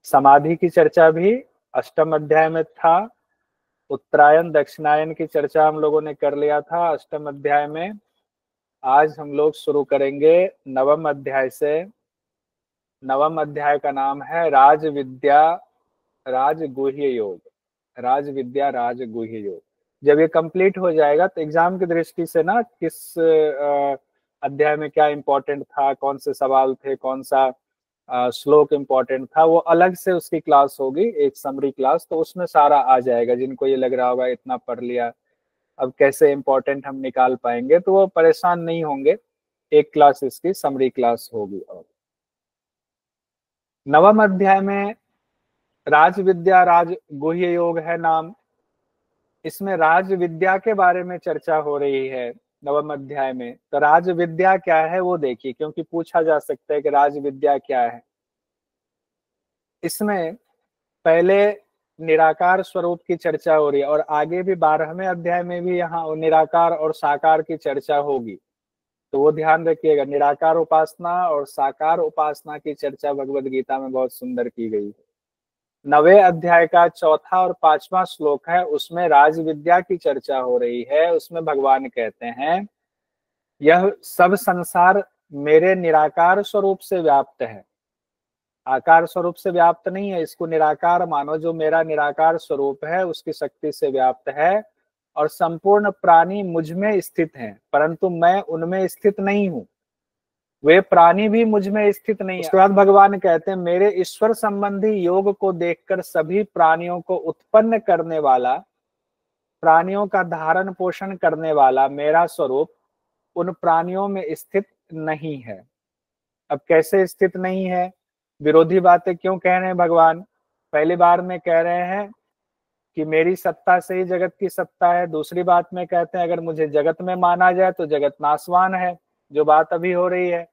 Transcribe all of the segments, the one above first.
समाधि की चर्चा भी अष्टम अध्याय में था। उत्तरायण दक्षिणायन की चर्चा हम लोगों ने कर लिया था अष्टम अध्याय में। आज हम लोग शुरू करेंगे नवम अध्याय से। नवम अध्याय का नाम है राज विद्या राजगुह्य योग। राज विद्या राजगुह्य योग। जब ये कंप्लीट हो जाएगा तो एग्जाम की दृष्टि से ना किस अध्याय में क्या इंपॉर्टेंट था, कौन से सवाल थे, कौन सा श्लोक इंपॉर्टेंट था, वो अलग से उसकी क्लास होगी, एक समरी क्लास। तो उसमें सारा आ जाएगा। जिनको ये लग रहा होगा इतना पढ़ लिया अब कैसे इंपॉर्टेंट हम निकाल पाएंगे, तो वो परेशान नहीं होंगे। एक क्लास इसकी समरी क्लास होगी। और नवम अध्याय में राज विद्या राज गुह्य योग है नाम। इसमें राज विद्या के बारे में चर्चा हो रही है नवम अध्याय में। तो राज विद्या क्या है वो देखिए, क्योंकि पूछा जा सकता है कि राज विद्या क्या है। इसमें पहले निराकार स्वरूप की चर्चा हो रही है, और आगे भी 12वें अध्याय में भी यहाँ निराकार और साकार की चर्चा होगी। तो वो ध्यान रखिएगा, निराकार उपासना और साकार उपासना की चर्चा भगवद गीता में बहुत सुंदर की गई है। 9वें अध्याय का चौथा और 5वां श्लोक है, उसमें राज विद्या की चर्चा हो रही है। उसमें भगवान कहते हैं यह सब संसार मेरे निराकार स्वरूप से व्याप्त है। आकार स्वरूप से व्याप्त नहीं है, इसको निराकार मानो। जो मेरा निराकार स्वरूप है उसकी शक्ति से व्याप्त है, और संपूर्ण प्राणी मुझ में स्थित हैं, परंतु मैं उनमें स्थित नहीं हूं। वे प्राणी भी मुझ में स्थित नहीं है। उसके बाद भगवान कहते हैं मेरे ईश्वर संबंधी योग को देखकर सभी प्राणियों को उत्पन्न करने वाला, प्राणियों का धारण पोषण करने वाला मेरा स्वरूप उन प्राणियों में स्थित नहीं है। अब कैसे स्थित नहीं है? विरोधी बातें क्यों कह रहे हैं भगवान? पहली बार में कह रहे हैं कि मेरी सत्ता से ही जगत की सत्ता है। दूसरी बात में कहते हैं अगर मुझे जगत में माना जाए तो जगत नाशवान है। जो बात अभी हो रही है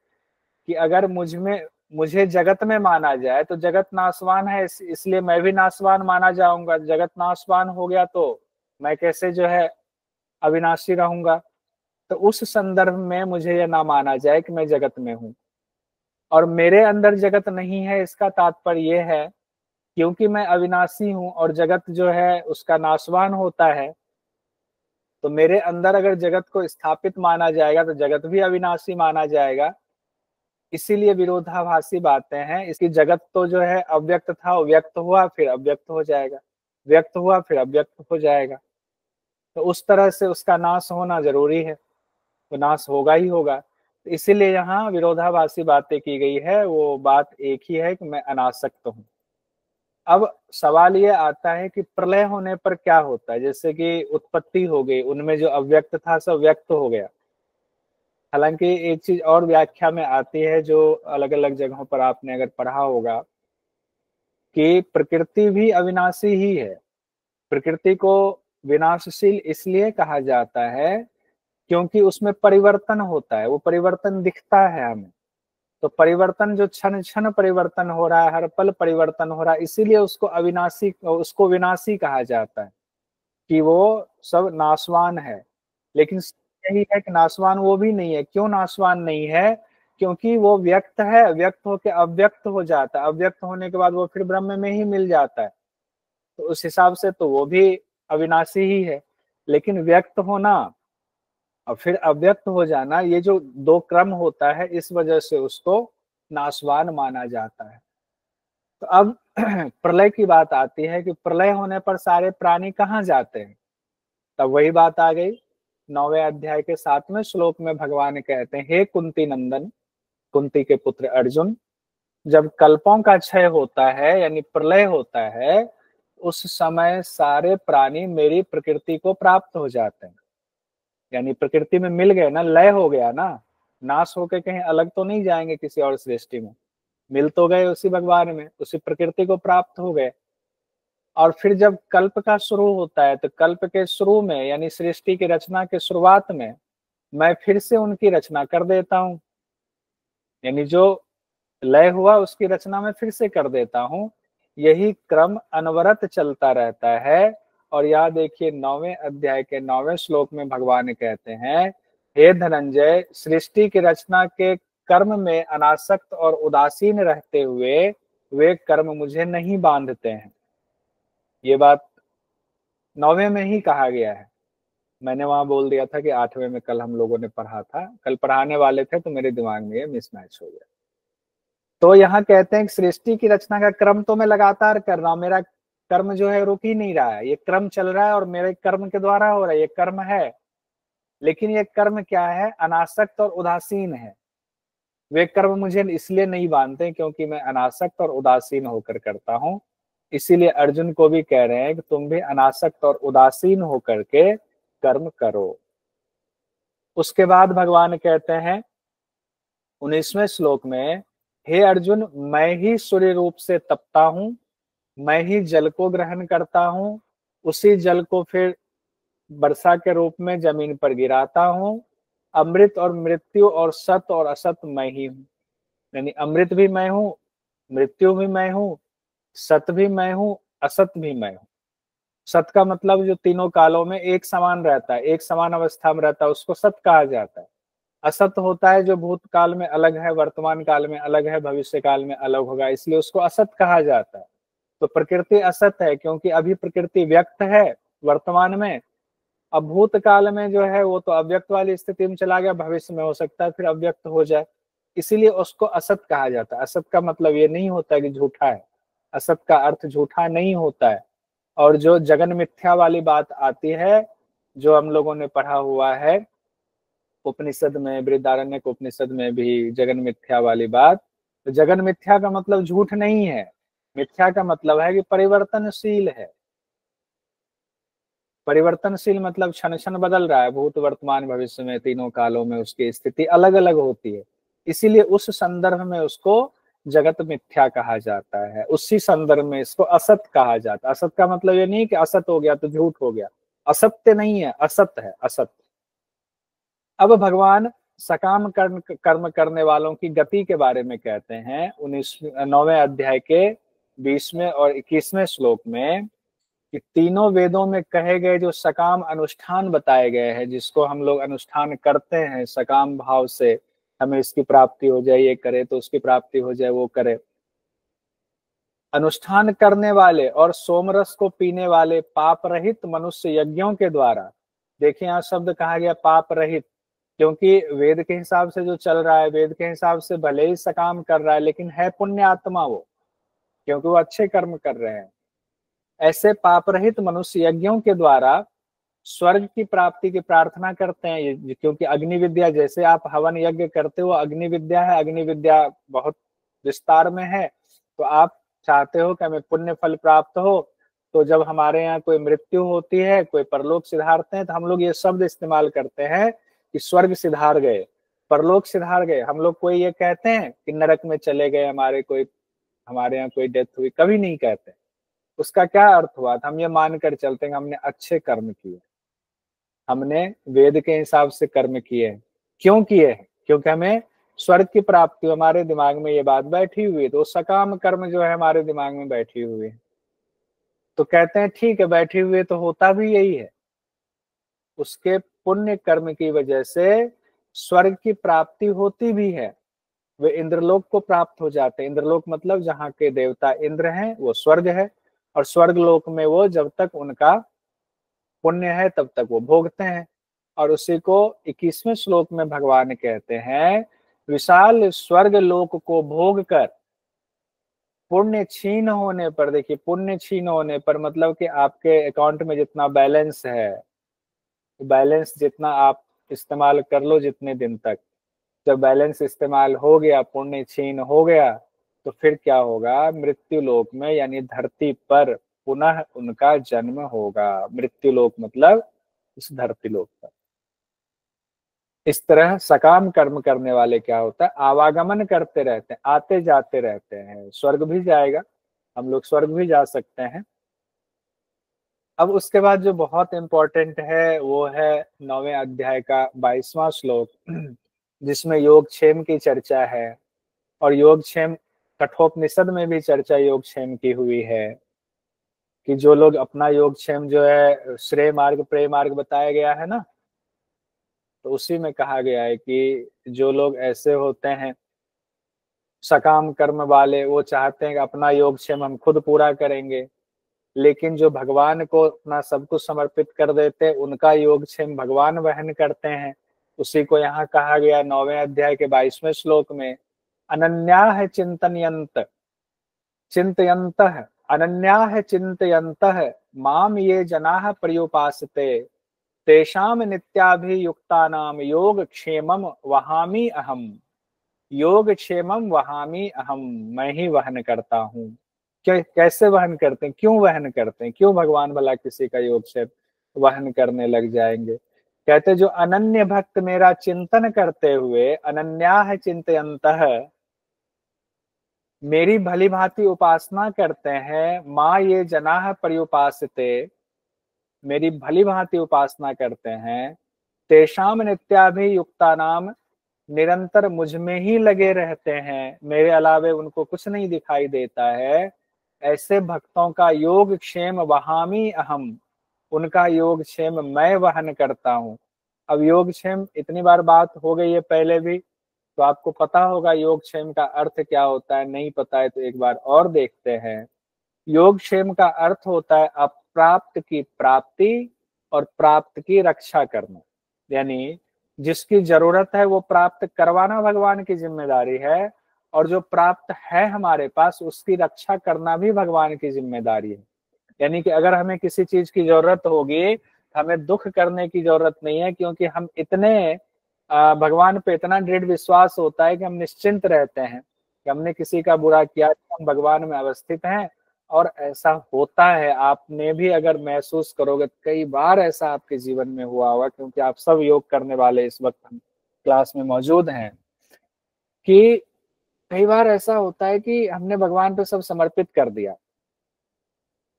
कि अगर मुझे जगत में माना जाए तो जगत नाशवान है, इसलिए मैं भी नाशवान माना जाऊंगा। जगत नाशवान हो गया तो मैं कैसे जो है अविनाशी रहूंगा? तो उस संदर्भ में मुझे यह ना माना जाए कि मैं जगत में हूं और मेरे अंदर जगत नहीं है। इसका तात्पर्य यह है क्योंकि मैं अविनाशी हूं और जगत जो है उसका नाशवान होता है, तो मेरे अंदर अगर जगत को स्थापित माना जाएगा तो जगत भी अविनाशी माना जाएगा। इसीलिए विरोधाभासी बातें हैं। इसकी जगत तो जो है अव्यक्त था, वो व्यक्त हुआ फिर अव्यक्त हो जाएगा, व्यक्त हुआ फिर अव्यक्त हो जाएगा। तो उस तरह से उसका नाश होना जरूरी है, तो नाश होगा ही होगा। तो इसीलिए यहाँ विरोधाभासी बातें की गई है। वो बात एक ही है कि मैं अनासक्त हूँ। अब सवाल ये आता है कि प्रलय होने पर क्या होता है? जैसे कि उत्पत्ति हो गई, उनमें जो अव्यक्त था सब व्यक्त हो गया। हालांकि एक चीज और व्याख्या में आती है जो अलग अलग जगहों पर आपने अगर पढ़ा होगा कि प्रकृति भी अविनाशी ही है। प्रकृति को विनाशशील इसलिए कहा जाता है क्योंकि उसमें परिवर्तन होता है, वो परिवर्तन दिखता है हमें। तो परिवर्तन जो क्षण क्षण परिवर्तन हो रहा है, हर पल परिवर्तन हो रहा है, इसीलिए उसको अविनाशी, उसको विनाशी कहा जाता है कि वो सब नाशवान है। लेकिन यही है कि नाशवान वो भी नहीं है। क्यों नाशवान नहीं है? क्योंकि वो व्यक्त है, व्यक्त होकर अव्यक्त हो जाता है, अव्यक्त होने के बाद वो फिर ब्रह्म में ही मिल जाता है। तो उस हिसाब से तो वो भी अविनाशी ही है। लेकिन व्यक्त होना और फिर अव्यक्त हो जाना, ये जो दो क्रम होता है, इस वजह से उसको नाशवान माना जाता है। तो अब प्रलय की बात आती है कि प्रलय होने पर सारे प्राणी कहाँ जाते हैं? तब वही बात आ गई। 9वें अध्याय के 7वें श्लोक में भगवान कहते हैं हे कुंती नंदन, कुंती के पुत्र अर्जुन, जब कल्पों का क्षय होता है यानी प्रलय होता है, उस समय सारे प्राणी मेरी प्रकृति को प्राप्त हो जाते हैं। यानी प्रकृति में मिल गए ना, लय हो गया ना, नाश होके कहीं अलग तो नहीं जाएंगे किसी और सृष्टि में, मिल तो गए उसी भगवान में, उसी प्रकृति को प्राप्त हो गए। और फिर जब कल्प का शुरू होता है तो कल्प के शुरू में यानी सृष्टि की रचना के शुरुआत में मैं फिर से उनकी रचना कर देता हूं। यानी जो लय हुआ उसकी रचना में फिर से कर देता हूं। यही क्रम अनवरत चलता रहता है। और यह देखिए 9वें अध्याय के 9वें श्लोक में भगवान कहते हैं हे धनंजय, सृष्टि की रचना के कर्म में अनासक्त और उदासीन रहते हुए वे कर्म मुझे नहीं बांधते हैं। ये बात 9वें में ही कहा गया है। मैंने वहां बोल दिया था कि 8वें में कल हम लोगों ने पढ़ा था, कल पढ़ाने वाले थे तो मेरे दिमाग में ये मिसमैच हो गया। तो यहाँ कहते हैं कि सृष्टि की रचना का क्रम तो मैं लगातार कर रहा हूँ, मेरा कर्म जो है रुक ही नहीं रहा है, ये क्रम चल रहा है और मेरे कर्म के द्वारा हो रहा है, ये कर्म है। लेकिन ये कर्म क्या है? अनासक्त और उदासीन है। वे कर्म मुझे इसलिए नहीं बांधते क्योंकि मैं अनासक्त और उदासीन होकर करता हूँ। इसीलिए अर्जुन को भी कह रहे हैं कि तुम भी अनासक्त और उदासीन होकर के कर्म करो। उसके बाद भगवान कहते हैं 19वें श्लोक में, हे अर्जुन, मैं ही सूर्य रूप से तपता हूं, मैं ही जल को ग्रहण करता हूं, उसी जल को फिर वर्षा के रूप में जमीन पर गिराता हूं। अमृत और मृत्यु और सत और असत मैं ही हूं। यानी अमृत भी मैं हूं, मृत्यु भी मैं हूं, सत भी मैं हूं, असत भी मैं हूं। सत का मतलब जो तीनों कालों में एक समान रहता है, एक समान अवस्था में रहता है, उसको सत कहा जाता है। असत होता है जो भूतकाल में अलग है, वर्तमान काल में अलग है, भविष्य काल में अलग होगा, इसलिए उसको असत कहा जाता है। तो प्रकृति असत है क्योंकि अभी प्रकृति व्यक्त है वर्तमान में, अब भूतकाल में जो है वो तो अव्यक्त वाली स्थिति में चला गया, भविष्य में हो सकता है फिर अव्यक्त हो जाए, इसीलिए उसको असत कहा जाता है। असत का मतलब ये नहीं होता कि झूठा है, असत का अर्थ झूठा नहीं होता है। और जो जगन मिथ्या वाली बात आती है, जो हम लोगों ने पढ़ा हुआ है उपनिषद में, बृहदारण्यक उपनिषद में भी जगन मिथ्या वाली बात, तो जगन मिथ्या का मतलब झूठ नहीं है, मिथ्या का मतलब है कि परिवर्तनशील है। परिवर्तनशील मतलब क्षण क्षण बदल रहा है, भूत वर्तमान भविष्य में तीनों कालों में उसकी स्थिति अलग अलग होती है, इसीलिए उस संदर्भ में उसको जगत मिथ्या कहा जाता है, उसी संदर्भ में इसको असत कहा जाता है। असत का मतलब ये नहीं कि असत हो गया तो झूठ हो गया, असत्य नहीं है, असत है, असत। अब भगवान सकाम कर्म करने वालों की गति के बारे में कहते हैं 9वें अध्याय के 20वें और 21वें श्लोक में, कि तीनों वेदों में कहे गए जो सकाम अनुष्ठान बताए गए हैं, जिसको हम लोग अनुष्ठान करते हैं सकाम भाव से, हमें इसकी प्राप्ति हो जाए, ये करे तो उसकी प्राप्ति हो जाए, वो करे। अनुष्ठान करने वाले और सोमरस को पीने वाले पाप रहित मनुष्य यज्ञों के द्वारा, देखिए यहाँ शब्द कहा गया पाप रहित, क्योंकि वेद के हिसाब से जो चल रहा है, वेद के हिसाब से भले ही सकाम कर रहा है लेकिन है पुण्य आत्मा वो, क्योंकि वो अच्छे कर्म कर रहे हैं। ऐसे पाप रहित मनुष्य यज्ञों के द्वारा स्वर्ग की प्राप्ति की प्रार्थना करते हैं, क्योंकि अग्नि विद्या, जैसे आप हवन यज्ञ करते हो, अग्नि विद्या है, अग्नि विद्या बहुत विस्तार में है, तो आप चाहते हो कि हमें पुण्य फल प्राप्त हो। तो जब हमारे यहाँ कोई मृत्यु होती है, कोई परलोक सिधारते हैं, तो हम लोग ये शब्द इस्तेमाल करते हैं कि स्वर्ग सिधार गए, परलोक सिधार गए। हम लोग कोई ये कहते हैं कि नरक में चले गए, हमारे यहाँ कोई डेथ हुई, कभी नहीं कहते। उसका क्या अर्थ हुआ? हम ये मानकर चलते हैं हमने अच्छे कर्म किए, हमने वेद के हिसाब से कर्म किए। क्यों किए हैं? क्योंकि हमें स्वर्ग की प्राप्ति, हमारे दिमाग में ये बात बैठी हुई है, तो सकाम कर्म जो है हमारे दिमाग में बैठी हुई है। तो कहते हैं ठीक है, बैठी हुई है तो होता भी यही है, उसके पुण्य कर्म की वजह से स्वर्ग की प्राप्ति होती भी है, वे इंद्रलोक को प्राप्त हो जाते हैं। इंद्रलोक मतलब जहाँ के देवता इंद्र हैं वो स्वर्ग है, और स्वर्ग लोक में वो जब तक उनका पुण्य है तब तक वो भोगते हैं। और उसी को 21वें श्लोक में भगवान कहते हैं, विशाल स्वर्ग लोक को भोग कर पुण्य छीन होने पर, देखिए पुण्य छीन होने पर मतलब कि आपके अकाउंट में जितना बैलेंस है, बैलेंस जितना आप इस्तेमाल कर लो जितने दिन तक, जब बैलेंस इस्तेमाल हो गया, पुण्य छीन हो गया, तो फिर क्या होगा? मृत्यु लोक में यानी धरती पर पुनः उनका जन्म होगा। मृत्यु लोक मतलब इस धरती लोक पर। इस तरह सकाम कर्म करने वाले क्या होता है? आवागमन करते रहते हैं, आते जाते रहते हैं, स्वर्ग भी जाएगा, हम लोग स्वर्ग भी जा सकते हैं। अब उसके बाद जो बहुत इंपॉर्टेंट है वो है 9वें अध्याय का 22वां श्लोक, जिसमें योगक्षेम की चर्चा है। और योगक्षेम कठोपनिषद में भी चर्चा योगक्षेम की हुई है, कि जो लोग अपना योगक्षेम जो है श्रेय मार्ग प्रेय मार्ग बताया गया है ना, तो उसी में कहा गया है कि जो लोग ऐसे होते हैं सकाम कर्म वाले, वो चाहते हैं कि अपना योगक्षेम हम खुद पूरा करेंगे, लेकिन जो भगवान को अपना सब कुछ समर्पित कर देते हैं, उनका योगक्षेम भगवान वहन करते हैं। उसी को यहाँ कहा गया 9वें अध्याय के 22वें श्लोक में, अनन्याः चिंतयन्तः चिंतयन्तः अनन्याः चिंतयन्तः माम ये जनाः पर्युपासते तेषाम नित्याभियुक्तानाम योगक्षेमम वहामि अहम। योगक्षेमम वहामि अहम, मैं ही वहन करता हूँ। कैसे वहन करते हैं, क्यों वहन करते हैं, क्यों भगवान भला किसी का योगक्षेम वहन करने लग जाएंगे? कहते जो अनन्य भक्त मेरा चिंतन करते हुए, अनन्याः चिंतयन्तः, मेरी भली भांति उपासना करते हैं, माँ ये जनाः पर्युपासते, मेरी भली भांति उपासना करते हैं, तेषाम नित्याभियुक्ता नाम, निरंतर मुझ में ही लगे रहते हैं, मेरे अलावे उनको कुछ नहीं दिखाई देता है, ऐसे भक्तों का योग क्षेम वहामी अहम, उनका योग क्षेम मैं वहन करता हूँ। अब योग क्षेम इतनी बार बात हो गई है पहले भी, तो आपको पता होगा योग क्षेम का अर्थ क्या होता है। नहीं पता है तो एक बार और देखते हैं। योग क्षेम का अर्थ होता है अप्राप्त की प्राप्ति और प्राप्त की रक्षा करना, यानी जिसकी जरूरत है वो प्राप्त करवाना भगवान की जिम्मेदारी है, और जो प्राप्त है हमारे पास उसकी रक्षा करना भी भगवान की जिम्मेदारी है। यानी कि अगर हमें किसी चीज की जरूरत होगी तो हमें दुख करने की जरूरत नहीं है, क्योंकि हम इतने भगवान पे इतना दृढ़ विश्वास होता है कि हम निश्चिंत रहते हैं कि हमने किसी का बुरा किया, हम भगवान में अवस्थित हैं। और ऐसा होता है, आपने भी अगर महसूस करोगे, कई बार ऐसा आपके जीवन में हुआ होगा, क्योंकि आप सब योग करने वाले इस वक्त हम क्लास में मौजूद हैं, कि कई बार ऐसा होता है कि हमने भगवान पे सब समर्पित कर दिया,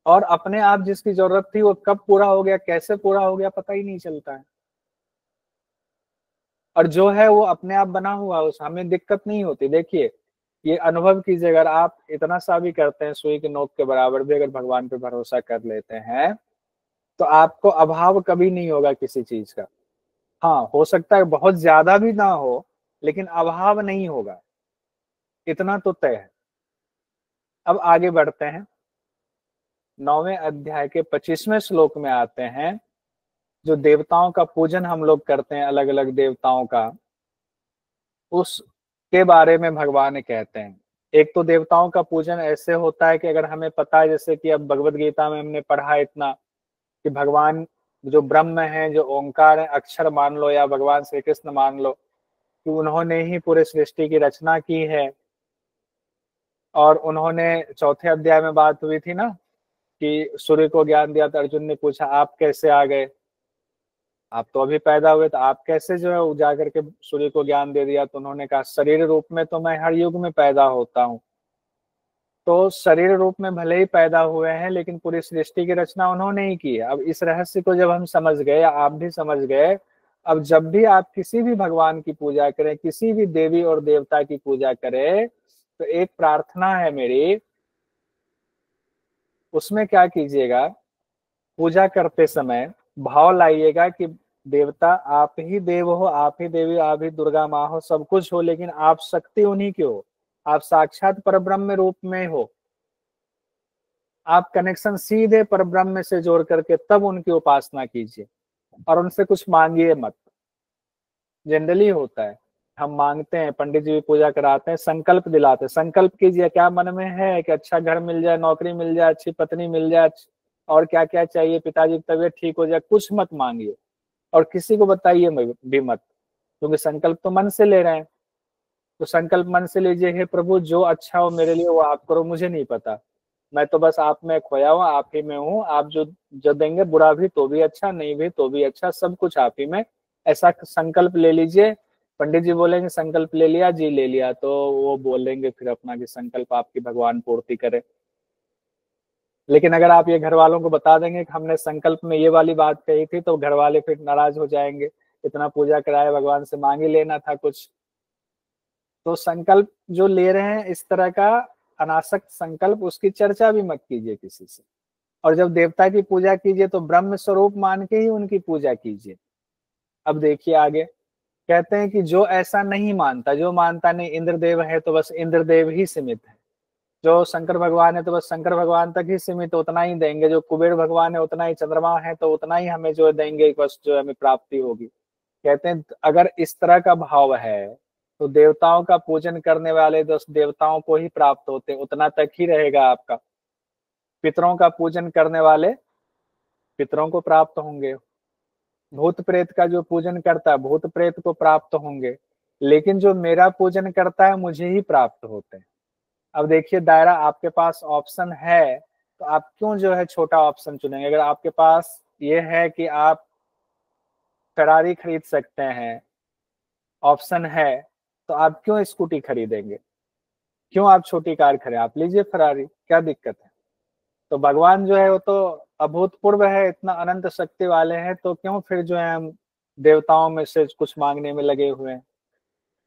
और अपने आप जिसकी जरूरत थी वो कब पूरा हो गया, कैसे पूरा हो गया, पता ही नहीं चलता है। और जो है वो अपने आप बना हुआ, उस हमें दिक्कत नहीं होती। देखिए, ये अनुभव कीजिए, अगर आप इतना सा भी करते हैं, सुई की नोक के बराबर भी अगर भगवान पे भरोसा कर लेते हैं, तो आपको अभाव कभी नहीं होगा किसी चीज का। हाँ, हो सकता है बहुत ज्यादा भी ना हो, लेकिन अभाव नहीं होगा, इतना तो तय है। अब आगे बढ़ते हैं, 9वें अध्याय के 25वें श्लोक में आते हैं। जो देवताओं का पूजन हम लोग करते हैं, अलग अलग देवताओं का, उसके बारे में भगवान कहते हैं। एक तो देवताओं का पूजन ऐसे होता है कि अगर हमें पता है, जैसे कि अब भगवत गीता में हमने पढ़ा इतना, कि भगवान जो ब्रह्म है, जो ओंकार है, अक्षर मान लो या भगवान श्री कृष्ण मान लो, कि उन्होंने ही पूरे सृष्टि की रचना की है। और उन्होंने, चौथे अध्याय में बात हुई थी ना, कि सूर्य को ज्ञान दिया, तो अर्जुन ने पूछा आप कैसे आ गए, आप तो अभी पैदा हुए, तो आप कैसे जो है जा करके सूर्य को ज्ञान दे दिया? तो उन्होंने कहा शरीर रूप में तो मैं हर युग में पैदा होता हूँ। तो शरीर रूप में भले ही पैदा हुए हैं, लेकिन पूरी सृष्टि की रचना उन्होंने ही की है। अब इस रहस्य को जब हम समझ गए, या आप भी समझ गए, अब जब भी आप किसी भी भगवान की पूजा करें, किसी भी देवी और देवता की पूजा करें, तो एक प्रार्थना है मेरी, उसमें क्या कीजिएगा, पूजा करते समय भाव लाइएगा कि देवता आप ही देव हो, आप ही देवी, आप ही दुर्गा माँ हो, सब कुछ हो, लेकिन आप शक्ति उन्हीं की हो, आप साक्षात परब्रह्म रूप में हो। आप कनेक्शन सीधे परब्रह्म से जोड़ करके तब उनकी उपासना कीजिए, और उनसे कुछ मांगिए मत। जनरली होता है, हम मांगते हैं, पंडित जी भी पूजा कराते हैं, संकल्प दिलाते हैं, संकल्प कीजिए क्या मन में है, कि अच्छा घर मिल जाए, नौकरी मिल जाए, अच्छी पत्नी मिल जाए, और क्या क्या चाहिए, पिताजी की तबीयत ठीक हो जाए, कुछ मत मांगिए, और किसी को बताइए भी मत, क्योंकि संकल्प तो मन से ले रहे हैं। तो संकल्प मन से लीजिए, हे प्रभु जो अच्छा हो मेरे लिए वो आप करो, मुझे नहीं पता, मैं तो बस आप में खोया हुआ, आप ही में हूँ, आप जो जो देंगे, बुरा भी तो भी अच्छा, नहीं भी तो भी अच्छा, सब कुछ आप ही में, ऐसा संकल्प ले लीजिए। पंडित जी बोलेंगे संकल्प ले लिया जी, ले लिया, तो वो बोलेंगे फिर अपना कि संकल्प आपकी भगवान पूर्ति करे। लेकिन अगर आप ये घर वालों को बता देंगे कि हमने संकल्प में ये वाली बात कही थी, तो घर वाले फिर नाराज हो जाएंगे, इतना पूजा कराया, भगवान से मांग ही लेना था कुछ। तो संकल्प जो ले रहे हैं इस तरह का अनासक्त संकल्प, उसकी चर्चा भी मत कीजिए किसी से। और जब देवता की पूजा कीजिए तो ब्रह्म स्वरूप मान के ही उनकी पूजा कीजिए। अब देखिए आगे कहते हैं कि जो ऐसा नहीं मानता, जो मानता नहीं इंद्रदेव है तो बस इंद्रदेव ही सीमित है, जो शंकर भगवान है तो बस शंकर भगवान तक ही सीमित, उतना ही देंगे, जो कुबेर भगवान है उतना ही, चंद्रमा है तो उतना ही हमें जो देंगे, बस जो हमें प्राप्ति होगी। कहते हैं अगर इस तरह का भाव है तो देवताओं का पूजन करने वाले तो देवताओं को ही प्राप्त होते हैं, उतना तक ही रहेगा आपका। पितरों का पूजन करने वाले पितरों को प्राप्त होंगे, भूत प्रेत का जो पूजन करता है भूत प्रेत को प्राप्त होंगे, लेकिन जो मेरा पूजन करता है मुझे ही प्राप्त होते हैं। अब देखिए दायरा, आपके पास ऑप्शन है तो आप क्यों जो है छोटा ऑप्शन चुनेंगे? अगर आपके पास ये है कि आप फरारी खरीद सकते हैं, ऑप्शन है, तो आप क्यों स्कूटी खरीदेंगे? क्यों आप छोटी कार खरीदें? आप लीजिए फरारी, क्या दिक्कत है? तो भगवान जो है वो तो अभूतपूर्व है, इतना अनंत शक्ति वाले हैं, तो क्यों फिर जो है हम देवताओं में से कुछ मांगने में लगे हुए हैं।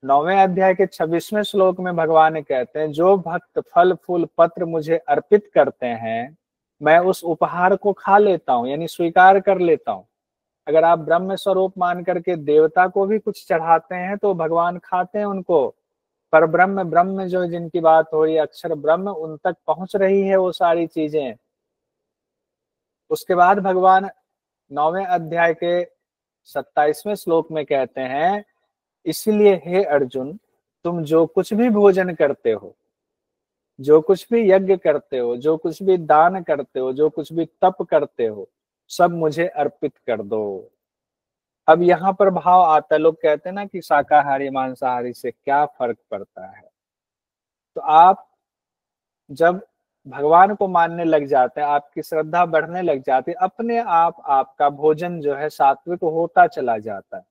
9वें अध्याय के 26वें श्लोक में भगवान कहते हैं, जो भक्त फल फूल पत्र मुझे अर्पित करते हैं मैं उस उपहार को खा लेता हूँ, यानी स्वीकार कर लेता हूँ। अगर आप ब्रह्म स्वरूप मान करके देवता को भी कुछ चढ़ाते हैं तो भगवान खाते हैं उनको। पर ब्रह्म, ब्रह्म जो जिनकी बात हो रही है, अक्षर ब्रह्म, उन तक पहुंच रही है वो सारी चीजें। उसके बाद भगवान 9वें अध्याय के 27वें श्लोक में कहते हैं, इसलिए हे अर्जुन, तुम जो कुछ भी भोजन करते हो, जो कुछ भी यज्ञ करते हो, जो कुछ भी दान करते हो, जो कुछ भी तप करते हो, सब मुझे अर्पित कर दो। अब यहाँ पर भाव आता है, लोग कहते हैं ना कि शाकाहारी मांसाहारी से क्या फर्क पड़ता है। तो आप जब भगवान को मानने लग जाते हैं, आपकी श्रद्धा बढ़ने लग जाती है, अपने आप आपका भोजन जो है सात्विक होता चला जाता है।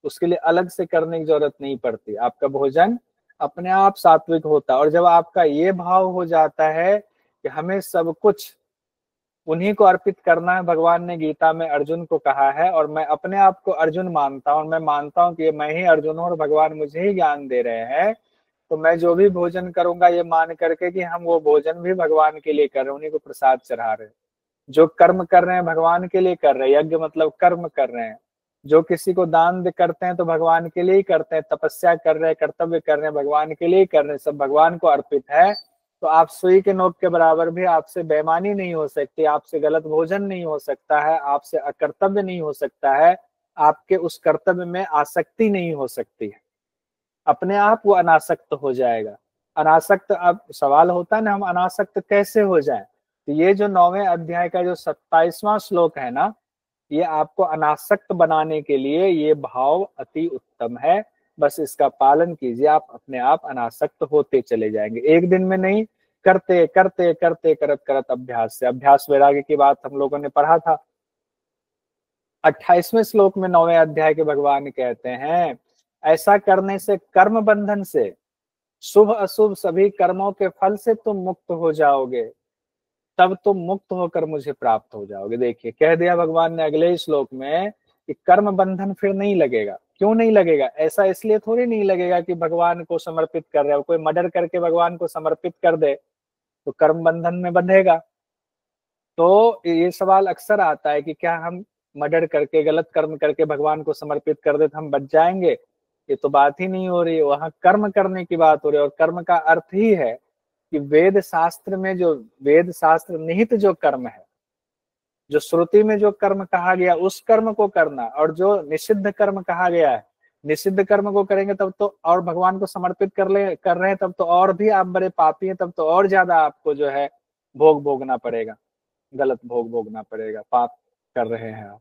उसके लिए अलग से करने की जरूरत नहीं पड़ती, आपका भोजन अपने आप सात्विक होता है। और जब आपका ये भाव हो जाता है कि हमें सब कुछ उन्हीं को अर्पित करना है, भगवान ने गीता में अर्जुन को कहा है, और मैं अपने आप को अर्जुन मानता हूँ, और मैं मानता हूँ कि मैं ही अर्जुन हूँ और भगवान मुझे ही ज्ञान दे रहे हैं, तो मैं जो भी भोजन करूंगा ये मान करके कि हम वो भोजन भी भगवान के लिए कर रहे हैं, उन्हीं को प्रसाद चढ़ा रहे हैं। जो कर्म कर रहे हैं भगवान के लिए कर रहे हैं, यज्ञ मतलब कर्म कर रहे हैं। जो किसी को दान करते हैं तो भगवान के लिए ही करते हैं, तपस्या कर रहे हैं, कर्तव्य कर रहे हैं, भगवान के लिए ही कर रहे हैं, सब भगवान को अर्पित है। तो आप सुई के नोक के बराबर भी आपसे बेईमानी नहीं हो सकती, आपसे गलत भोजन नहीं हो सकता है, आपसे अकर्तव्य नहीं हो सकता है, आपके उस कर्तव्य में आसक्ति नहीं हो सकती है, अपने आप वो अनासक्त हो जाएगा। अनासक्त, अब सवाल होता है ना हम अनासक्त कैसे हो जाएं? तो ये जो 9वें अध्याय का जो 27वां श्लोक है ना, ये आपको अनासक्त बनाने के लिए ये भाव अति उत्तम है। बस इसका पालन कीजिए, आप अपने आप अनासक्त होते चले जाएंगे, एक दिन में नहीं, करते करते करते करत करत अभ्यास से। अभ्यास वैराग्य की बात हम लोगों ने पढ़ा था। 28वें श्लोक में 9वें अध्याय के भगवान कहते हैं, ऐसा करने से कर्म बंधन से, शुभ अशुभ सभी कर्मों के फल से तुम मुक्त हो जाओगे, तब तुम मुक्त होकर मुझे प्राप्त हो जाओगे। देखिए कह दिया भगवान ने अगले ही श्लोक में कि कर्म बंधन फिर नहीं लगेगा। क्यों नहीं लगेगा? ऐसा इसलिए थोड़ी नहीं लगेगा कि भगवान को समर्पित कर रहे हो, कोई मर्डर करके भगवान को समर्पित कर दे तो कर्म बंधन में बंधेगा। तो ये सवाल अक्सर आता है कि क्या हम मर्डर करके, गलत कर्म करके भगवान को समर्पित कर दे तो हम बच जाएंगे? ये तो बात ही नहीं हो रही है, वहां कर्म करने की बात हो रही है। और कर्म का अर्थ ही है कि वेद शास्त्र में जो, वेद शास्त्र निहित जो कर्म है, जो श्रुति में जो कर्म कहा गया उस कर्म को करना, और जो निषिद्ध कर्म कहा गया है, निषिद्ध कर्म को करेंगे तब तो, और भगवान को समर्पित कर रहे हैं तब तो और भी आप बड़े पापी हैं, तब तो और ज्यादा आपको जो है भोग भोगना पड़ेगा, गलत भोग भोगना पड़ेगा, पाप कर रहे हैं आप।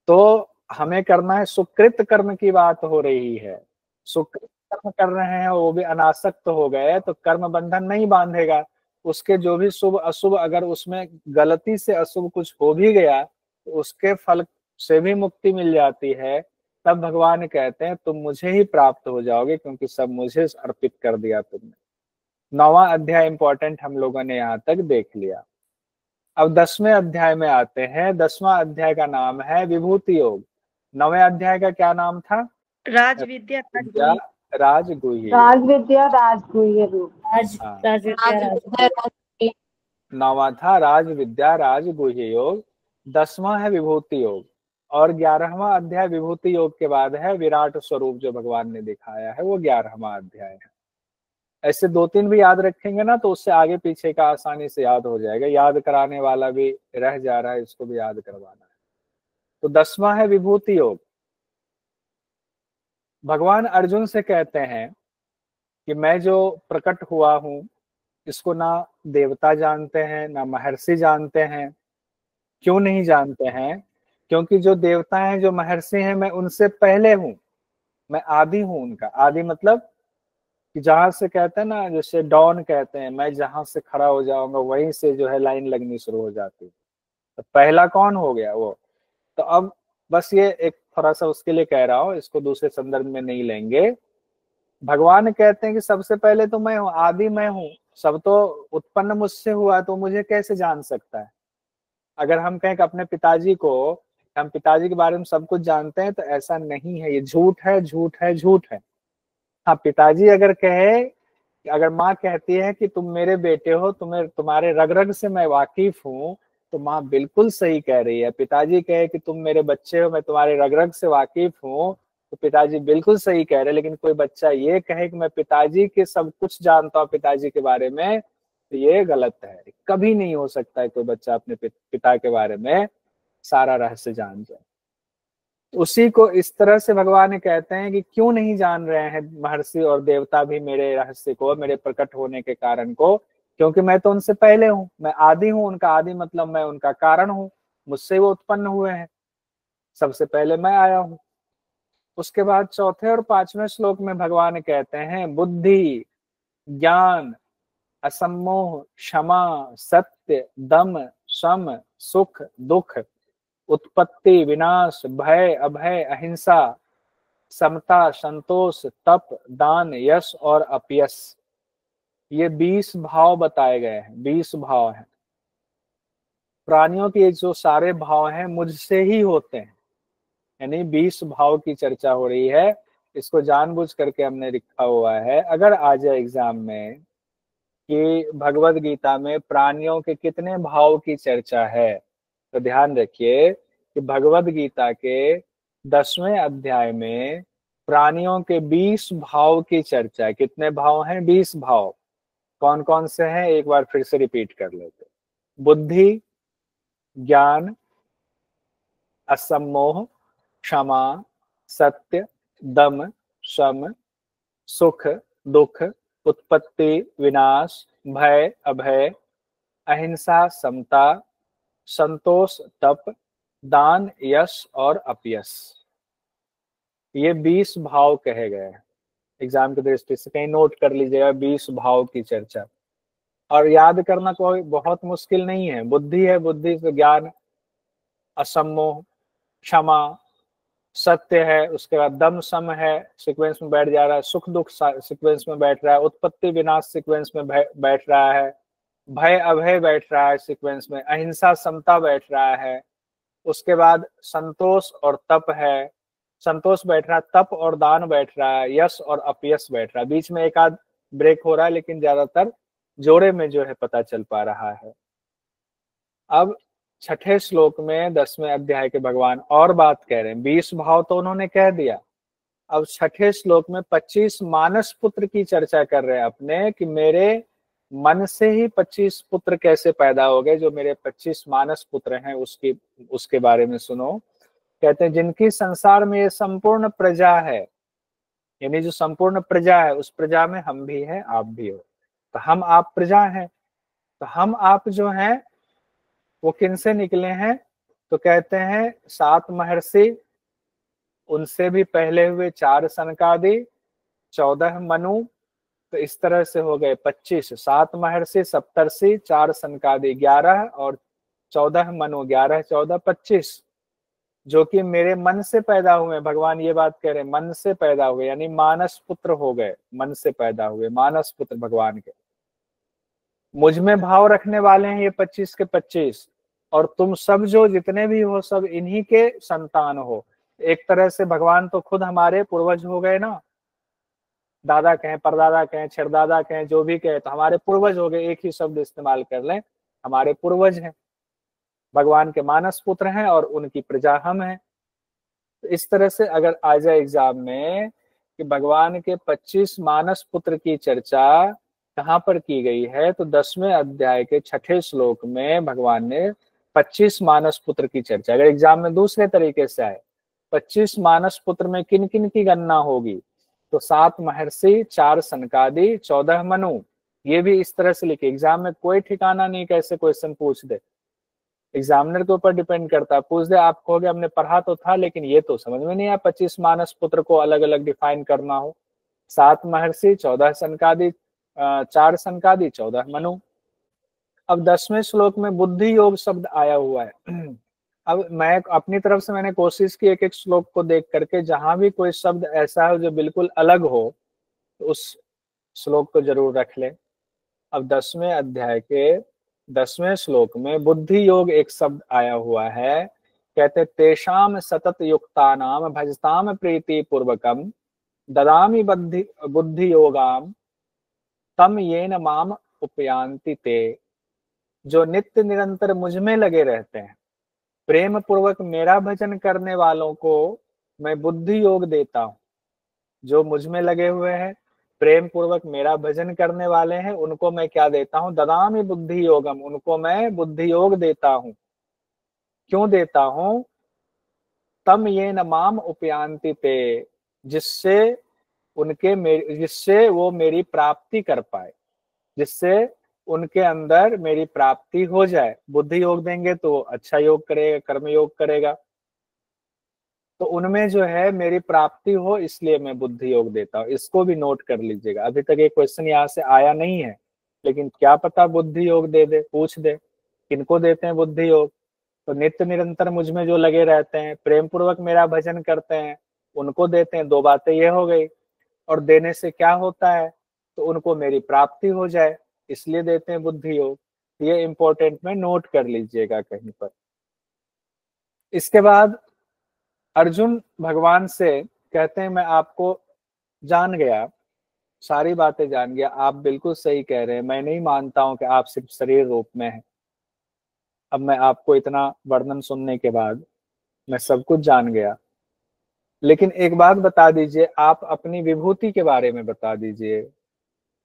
तो हमें करना है, सुकृत कर्म की बात हो रही है, सुकृत कर्म कर रहे हैं वो भी अनासक्त हो गए तो कर्म बंधन नहीं बांधेगा। उसके जो भी शुभ अशुभ, अगर उसमें गलती से अशुभ कुछ हो भी गया तो उसके फल से भी मुक्ति मिल जाती है। तब भगवान कहते हैं तुम मुझे ही प्राप्त हो जाओगे, क्योंकि सब मुझे अर्पित कर दिया तुमने। 9वां अध्याय इंपॉर्टेंट हम लोगों ने यहाँ तक देख लिया। अब 10वें अध्याय में आते हैं। 10वां अध्याय का नाम है विभूति योग। 9वें अध्याय का क्या नाम था? राज विद्या राजगुह्य। राज विद्या राजगुह्य योग। राज विद्या 9वां था राज विद्या राजगुह्य योग, 10वां है विभूति योग। और 11वां अध्याय विभूति योग के बाद है विराट स्वरूप जो भगवान ने दिखाया है, वो 11वां अध्याय है। ऐसे 2-3 भी याद रखेंगे ना तो उससे आगे पीछे का आसानी से याद हो जाएगा। याद कराने वाला भी रह जा रहा है, इसको भी याद करवाना है। तो 10वां है विभूति योग। भगवान अर्जुन से कहते हैं कि मैं जो प्रकट हुआ हूं इसको ना देवता जानते हैं ना महर्षि जानते हैं। क्यों नहीं जानते हैं? क्योंकि जो देवता हैं, जो महर्षि हैं, मैं उनसे पहले हूं, मैं आदि हूं उनका। आदि मतलब कि जहां से कहते हैं ना, जैसे डॉन कहते हैं, मैं जहां से खड़ा हो जाऊंगा वहीं से जो है लाइन लगनी शुरू हो जाती है। तो पहला कौन हो गया? वो। तो अब बस ये एक थोड़ा सा उसके लिए कह रहा हूं, इसको दूसरे संदर्भ में नहीं लेंगे। भगवान कहते हैं कि सबसे पहले तो मैं हूं, आदि मैं हूं, सब तो उत्पन्न मुझसे हुआ, तो मुझे कैसे जान सकता है? अगर हम कहें कि अपने पिताजी को, हम पिताजी के बारे में सब कुछ जानते हैं, तो ऐसा नहीं है, ये झूठ है, झूठ है, झूठ है। हाँ, पिताजी अगर कहे, अगर माँ कहती है कि तुम मेरे बेटे हो, तुम्हें तुम्हारे रग रग से मैं वाकिफ हूँ, तो माँ बिल्कुल सही कह रही है। पिताजी कहे कि तुम मेरे बच्चे हो, मैं तुम्हारे रग रग से वाकिफ हूँ, तो पिताजी बिल्कुल सही कह रहे। लेकिन कोई बच्चा ये कहे कि मैं पिताजी के सब कुछ जानता हूँ पिताजी के बारे में, तो ये गलत है। कभी नहीं हो सकता है कोई बच्चा अपने पिता के बारे में सारा रहस्य जान जाए। उसी को इस तरह से भगवान कहते हैं कि क्यों नहीं जान रहे हैं महर्षि और देवता भी मेरे रहस्य को, मेरे प्रकट होने के कारण को? क्योंकि मैं तो उनसे पहले हूं, मैं आदि हूं। उनका आदि मतलब मैं उनका कारण हूं, मुझसे वो उत्पन्न हुए हैं, सबसे पहले मैं आया हूं। उसके बाद चौथे और 5वें श्लोक में भगवान कहते हैं बुद्धि, ज्ञान, असम्मोह, क्षमा, सत्य, दम, शम, सुख, दुख, उत्पत्ति, विनाश, भय, अभय, अहिंसा, समता, संतोष, तप, दान, यश और अपयश। ये 20 भाव बताए गए हैं, 20 भाव हैं। प्राणियों के जो सारे भाव हैं मुझसे ही होते हैं, यानी 20 भाव की चर्चा हो रही है। इसको जानबूझ करके हमने लिखा हुआ है, अगर आ जाए एग्जाम में कि भगवत गीता में प्राणियों के कितने भाव की चर्चा है, तो ध्यान रखिए कि भगवत गीता के 10वें अध्याय में प्राणियों के 20 भाव की चर्चा है। कितने भाव हैं? 20 भाव। कौन कौन से हैं? एक बार फिर से रिपीट कर लेते। बुद्धि, ज्ञान, असम्मोह, क्षमा, सत्य, दम, शम, सुख, दुख, उत्पत्ति, विनाश, भय, अभय, अहिंसा, समता, संतोष, तप, दान, यश और अपयश। ये 20 भाव कहे गए हैं। एग्जाम की दृष्टि से कहीं नोट कर लीजिएगा, 20 भाव की चर्चा। और याद करना कोई बहुत मुश्किल नहीं है। बुद्धि है, बुद्धि से ज्ञान, असम्मोह, क्षमा, सत्य है, उसके बाद दम, सम है, सीक्वेंस में बैठ जा रहा है, सुख दुख सीक्वेंस में बैठ रहा है, उत्पत्ति विनाश सीक्वेंस में बैठ रहा है, भय अभय बैठ रहा है सीक्वेंस में, अहिंसा समता बैठ रहा है, उसके बाद संतोष और तप है, संतोष बैठ रहा है, तप और दान बैठ रहा है, यश और अपयश बैठ रहा है। बीच में एक आध ब्रेक हो रहा है, लेकिन ज्यादातर जोड़े में जो है पता चल पा रहा है। अब छठे श्लोक में 10वें अध्याय के भगवान और बात कह रहे हैं। 20 भाव तो उन्होंने कह दिया, अब छठे श्लोक में 25 मानस पुत्र की चर्चा कर रहे हैं अपने, कि मेरे मन से ही 25 पुत्र कैसे पैदा हो गए। जो मेरे 25 मानस पुत्र हैं उसके बारे में सुनो। कहते हैं जिनकी संसार में ये संपूर्ण प्रजा है, यानी जो संपूर्ण प्रजा है उस प्रजा में हम भी हैं, आप भी हो। तो हम आप प्रजा हैं, तो हम आप जो हैं वो किनसे निकले हैं? तो कहते हैं 7 महर्षि, उनसे भी पहले हुए 4 सनकादि, 14 मनु, तो इस तरह से हो गए 25। 7 महर्षि, सप्तर्षि, 4 सनकादि 11 और 14 मनु, 11 14 25, जो कि मेरे मन से पैदा हुए। भगवान ये बात कह रहे हैं, मन से पैदा हुए, यानी मानस पुत्र हो गए, मन से पैदा हुए मानस पुत्र भगवान के। मुझ में भाव रखने वाले हैं ये 25 के 25, और तुम सब जो जितने भी हो सब इन्हीं के संतान हो। एक तरह से भगवान तो खुद हमारे पूर्वज हो गए ना, दादा कहें, परदादा कहें, छेरदादा कहें, जो भी कहें, तो हमारे पूर्वज हो गए। एक ही शब्द इस्तेमाल कर लें, हमारे पूर्वज हैं, भगवान के मानस पुत्र हैं और उनकी प्रजा हम हैं। तो इस तरह से अगर आ जाए एग्जाम में कि भगवान के 25 मानस पुत्र की चर्चा कहाँ पर की गई है, तो 10वें अध्याय के 6ठे श्लोक में भगवान ने 25 मानस पुत्र की चर्चा। अगर एग्जाम में दूसरे तरीके से आए 25 मानस पुत्र में किन किन की गणना होगी, तो 7 महर्षि, 4 सनकादि, 14 मनु। ये भी इस तरह से लिखे। एग्जाम में कोई ठिकाना नहीं कैसे क्वेश्चन पूछ दे, एग्जामिनर के ऊपर डिपेंड करता है। पूछ दे, आप कहोगे हमने पढ़ा तो था लेकिन ये तो समझ में नहीं आया 25 मानस पुत्र को अलग अलग डिफाइन करना हो। 7 महर्षि, 14 सनकादि, 4 सनकादि, 14 मनु। अब 10वें श्लोक में बुद्धि योग शब्द आया हुआ है। अब मैं अपनी तरफ से मैंने कोशिश की एक एक श्लोक को देख करके जहां भी कोई शब्द ऐसा हो जो बिल्कुल अलग हो तो उस श्लोक को जरूर रख ले। अब 10वें अध्याय के 10वें श्लोक में बुद्धि योग एक शब्द आया हुआ है। कहते तेषाम सतत युक्तानाम भजताम प्रीति पूर्वकम ददामि बुद्धि योगाम तम येन माम उपयांति ते। जो नित्य निरंतर मुझ में लगे रहते हैं, प्रेम पूर्वक मेरा भजन करने वालों को मैं बुद्धि योग देता हूं। जो मुझ में लगे हुए हैं, प्रेम पूर्वक मेरा भजन करने वाले हैं, उनको मैं क्या देता हूं? ददामि बुद्धि योगम, उनको मैं बुद्धि योग देता हूं। क्यों देता हूं? तम ये न माम उपयांति ते, जिससे वो मेरी प्राप्ति कर पाए, जिससे उनके अंदर मेरी प्राप्ति हो जाए। बुद्धि योग देंगे तो अच्छा योग करेगा, कर्म योग करेगा, तो उनमें जो है मेरी प्राप्ति हो, इसलिए मैं बुद्धि योग देता हूँ। इसको भी नोट कर लीजिएगा। अभी तक ये क्वेश्चन यहाँ से आया नहीं है, लेकिन क्या पता बुद्धि योग दे दे, पूछ दे किनको देते हैं बुद्धि योग। तो नित्य निरंतर मुझ में जो लगे रहते हैं, प्रेम पूर्वक मेरा भजन करते हैं, उनको देते हैं। 2 बातें ये हो गई। और देने से क्या होता है? तो उनको मेरी प्राप्ति हो जाए, इसलिए देते हैं बुद्धि योग। ये इंपॉर्टेंट में नोट कर लीजिएगा कहीं पर। इसके बाद अर्जुन भगवान से कहते हैं मैं आपको जान गया, सारी बातें जान गया, आप बिल्कुल सही कह रहे हैं, मैं नहीं मानता हूं कि आप सिर्फ शरीर रूप में हैं। अब मैं आपको इतना वर्णन सुनने के बाद मैं सब कुछ जान गया, लेकिन एक बात बता दीजिए, आप अपनी विभूति के बारे में बता दीजिए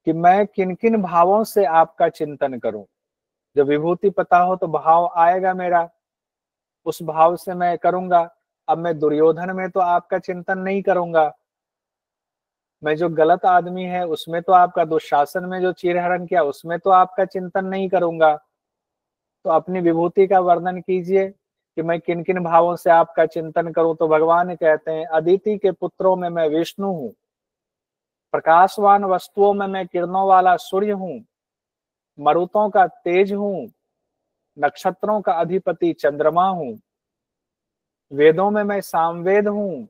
कि मैं किन किन भावों से आपका चिंतन करूं। जब विभूति पता हो तो भाव आएगा मेरा, उस भाव से मैं करूंगा। अब मैं दुर्योधन में तो आपका चिंतन नहीं करूंगा, मैं जो गलत आदमी है उसमें तो आपका, दुशासन में जो चीरहरण किया उसमें तो आपका चिंतन नहीं करूंगा। तो अपनी विभूति का वर्णन कीजिए कि मैं किन किन भावों से आपका चिंतन करूं। तो भगवान कहते हैं अदिति के पुत्रों में मैं विष्णु हूं, प्रकाशवान वस्तुओं में मैं किरणों वाला सूर्य हूं, मरुतों का तेज हूं, नक्षत्रों का अधिपति चंद्रमा हूं, वेदों में मैं सामवेद हूं,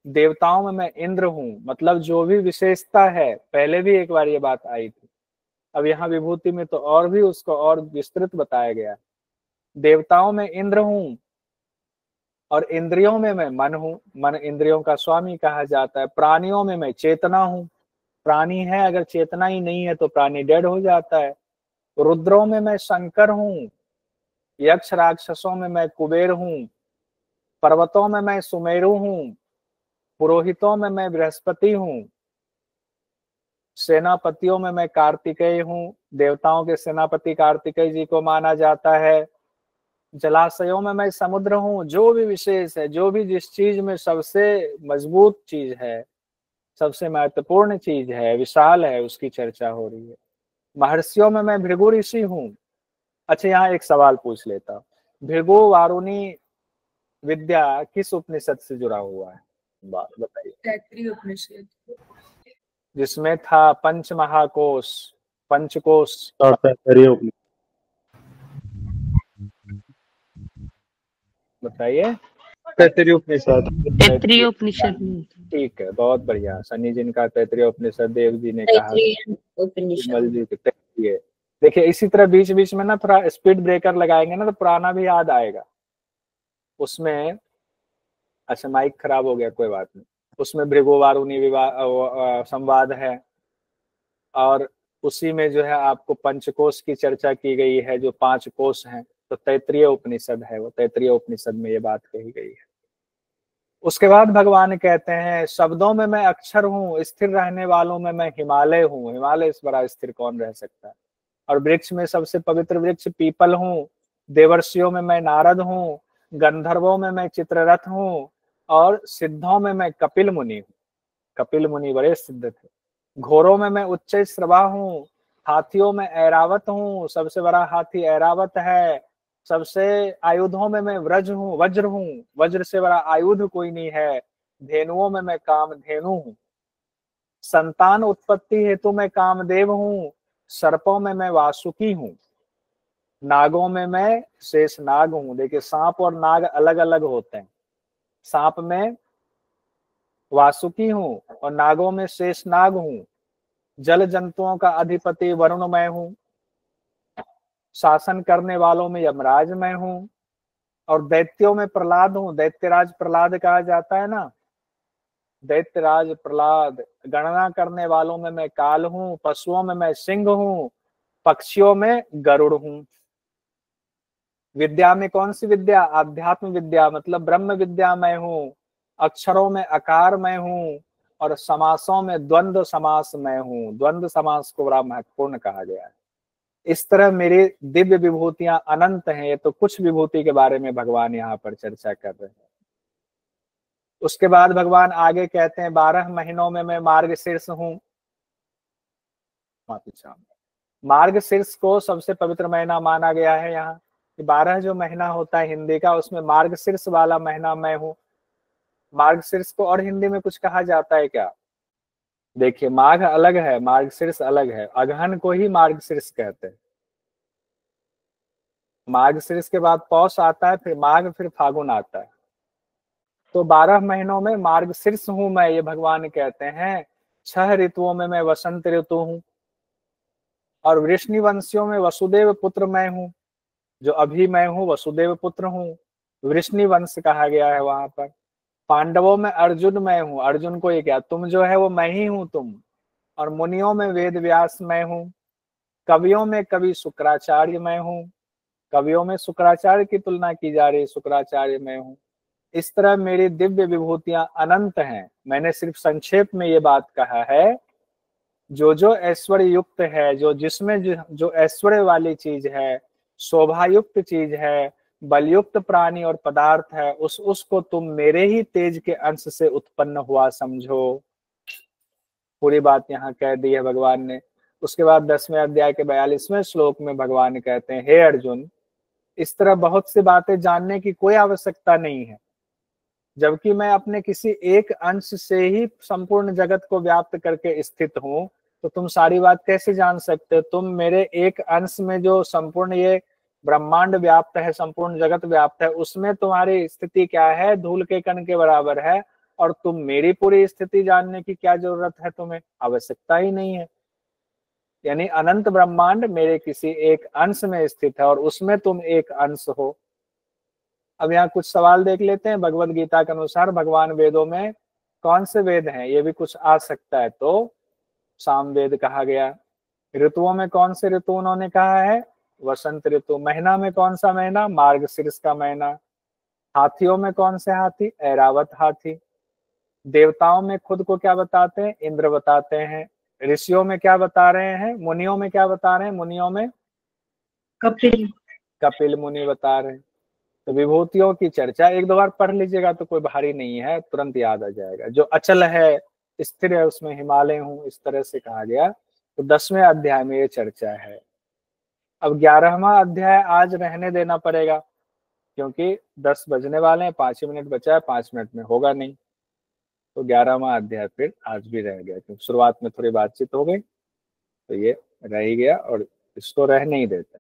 देवताओं में मैं इंद्र हूं। मतलब जो भी विशेषता है, पहले भी एक बार ये बात आई थी, अब यहाँ विभूति में तो और भी उसको और विस्तृत बताया गया। देवताओं में इंद्र हूं, और इंद्रियों में मैं मन हूं, मन इंद्रियों का स्वामी कहा जाता है। प्राणियों में मैं चेतना हूं, प्राणी है, अगर चेतना ही नहीं है तो प्राणी डेड हो जाता है। रुद्रों में मैं शंकर हूं, यक्ष राक्षसों में मैं कुबेर हूं, पर्वतों में मैं सुमेरु हूं, पुरोहितों में मैं बृहस्पति हूं, सेनापतियों में मैं कार्तिकेय हूं, देवताओं के सेनापति कार्तिकेय जी को माना जाता है। जलाशयों में मैं समुद्र हूं। जो भी विशेष है, जो भी जिस चीज में सबसे मजबूत चीज है, सबसे महत्वपूर्ण चीज है, विशाल है, उसकी चर्चा हो रही है। महर्षियों में मैं भृगु ऋषि हूं। अच्छा, यहाँ एक सवाल पूछ लेता हूँ, भृगु वारुणी विद्या किस उपनिषद से जुड़ा हुआ है? बात बताइए। तैत्तिरीय उपनिषद, जिसमें था पंच महाकोश, पंचकोश। बताइए। तैत्तिरीय उपनिषद। तैत्तिरीय उपनिषद में। ठीक है, बहुत बढ़िया। सनी जिनका तैत्तिरीय उपनिषद, देव जी ने कहा विमल जी के तैत्तिरीय। देखिए इसी तरह बीच बीच में ना थोड़ा स्पीड ब्रेकर लगाएंगे ना तो पुराना भी याद आएगा। उसमें, अच्छा माइक खराब हो गया, कोई बात नहीं। उसमें भृगु वारुणी विवाह संवाद है, और उसी में जो है आपको पंचकोश की चर्चा की गई है, जो 5 कोश हैं। तो तैत्तिरीय उपनिषद है वो, तैत्तिरीय उपनिषद में ये बात कही गई है। उसके बाद भगवान कहते हैं शब्दों में मैं अक्षर हूँ, स्थिर रहने वालों में मैं हिमालय हूँ। हिमालय से बड़ा स्थिर कौन रह सकता है। और वृक्ष में सबसे पवित्र वृक्ष पीपल हूँ। देवर्षियों में मैं नारद हूँ। गंधर्वों में मैं चित्ररथ हूँ। और सिद्धों में मैं कपिल मुनि हूँ। कपिल मुनि बड़े सिद्ध थे। घोरों में मैं उच्च श्रवा हूँ। हाथियों में ऐरावत हूँ, सबसे बड़ा हाथी ऐरावत है। सबसे आयुधों में मैं वज्र हूँ, वज्र से बड़ा आयुध कोई नहीं है। धेनुओं में मैं कामधेनु हूँ। संतान उत्पत्ति हेतु मैं कामदेव हूँ। सर्पों में मैं वासुकी हूँ। नागों में मैं शेष नाग हूँ। देखिए सांप और नाग अलग अलग होते हैं। सांप में वासुकी हूँ और नागों में शेष नाग हूँ। जल जंतुओं का अधिपति वरुण मैं हूँ। शासन करने वालों में यमराज मैं हूँ। और दैत्यों में प्रहलाद हूँ। दैत्यराज प्रहलाद कहा जाता है ना, दैत्यराज प्रहलाद। गणना करने वालों में मैं काल हूँ। पशुओं में मैं सिंह हूँ। पक्षियों में गरुड़ हूँ। विद्या में कौन सी विद्या, आध्यात्म विद्या मतलब ब्रह्म विद्या मैं हूँ। अक्षरों में अकार मैं हूँ। और समासों में द्वंद्व समास मैं हूँ। द्वंद्व समास को बड़ा महत्वपूर्ण कहा गया है। इस तरह मेरी दिव्य विभूतियां अनंत हैं। ये तो कुछ विभूति के बारे में भगवान यहाँ पर चर्चा कर रहे हैं। उसके बाद भगवान आगे कहते हैं 12 महीनों में मैं मार्गशीर्ष हूँ। मार्गशीर्ष को सबसे पवित्र महीना माना गया है। यहाँ 12 जो महीना होता है हिंदी का, उसमें मार्गशीर्ष वाला महीना मैं हूँ। मार्गशीर्ष को और हिंदी में कुछ कहा जाता है क्या? देखिए माघ अलग है, मार्गशीर्ष अलग है। अगहन को ही मार्गशीर्ष कहते हैं। मार्गशीर्ष के बाद पौष आता है, फिर माघ, फिर फागुन आता है। तो 12 महीनों में मार्गशीर्ष हूं मैं, ये भगवान कहते हैं। 6 ऋतुओं में मैं वसंत ऋतु हूँ। और वृष्णिवंशियों में वसुदेव पुत्र मैं हूँ। जो अभी मैं हूँ वसुदेव पुत्र हूँ। वृष्णिवंश कहा गया है वहां पर। पांडवों में अर्जुन मैं हूँ। अर्जुन को ये क्या, तुम जो है वो मैं ही हूँ तुम। और मुनियों में वेद व्यास मैं हूँ। कवियों में कवि शुक्राचार्य मैं हूँ। कवियों में शुक्राचार्य की तुलना की जा रही, शुक्राचार्य मैं हूँ। इस तरह मेरी दिव्य विभूतियां अनंत हैं। मैंने सिर्फ संक्षेप में ये बात कहा है। जो जो ऐश्वर्य युक्त है, जो जिसमें जो ऐश्वर्य वाली चीज है, शोभा युक्त चीज है, बलयुक्त प्राणी और पदार्थ है, उसको तुम मेरे ही तेज के अंश से उत्पन्न हुआ समझो। पूरी बात यहाँ कह दी है भगवान ने। उसके बाद 10वें अध्याय के 42वें श्लोक में भगवान कहते हैं, हे अर्जुन, इस तरह बहुत सी बातें जानने की कोई आवश्यकता नहीं है। जबकि मैं अपने किसी एक अंश से ही संपूर्ण जगत को व्याप्त करके स्थित हूँ, तो तुम सारी बात कैसे जान सकते हो? तुम मेरे एक अंश में जो संपूर्ण ये ब्रह्मांड व्याप्त है, संपूर्ण जगत व्याप्त है, उसमें तुम्हारी स्थिति क्या है? धूल के कण के बराबर है। और तुम मेरी पूरी स्थिति जानने की क्या जरूरत है? तुम्हें आवश्यकता ही नहीं है। यानी अनंत ब्रह्मांड मेरे किसी एक अंश में स्थित है और उसमें तुम एक अंश हो। अब यहाँ कुछ सवाल देख लेते हैं। भगवत गीता के अनुसार भगवान वेदों में कौन से वेद हैं, ये भी कुछ आ सकता है। तो सामवेद कहा गया। ऋतुओं में कौन से ऋतु उन्होंने कहा है? वसंत ऋतु। महीना में कौन सा महीना? मार्गशीर्ष का महीना। हाथियों में कौन से हाथी? ऐरावत हाथी। देवताओं में खुद को क्या बताते हैं? इंद्र बताते हैं। ऋषियों में क्या बता रहे हैं? मुनियों में क्या बता रहे हैं? मुनियों में कपिल। कपिल मुनि बता रहे हैं। तो विभूतियों की चर्चा एक दो बार पढ़ लीजिएगा तो कोई भारी नहीं है, तुरंत याद आ जाएगा। जो अचल है, स्थिर है, उसमें हिमालय हूँ, इस तरह से कहा गया। तो 10वें अध्याय में ये चर्चा है। अब 11वां अध्याय आज रहने देना पड़ेगा, क्योंकि 10 बजने वाले हैं, 5 मिनट बचा है, 5 मिनट में होगा नहीं। तो 11वां अध्याय फिर आज भी रह गया, क्योंकि शुरुआत में थोड़ी बातचीत हो गई तो ये रह ही गया और इसको रह नहीं देते।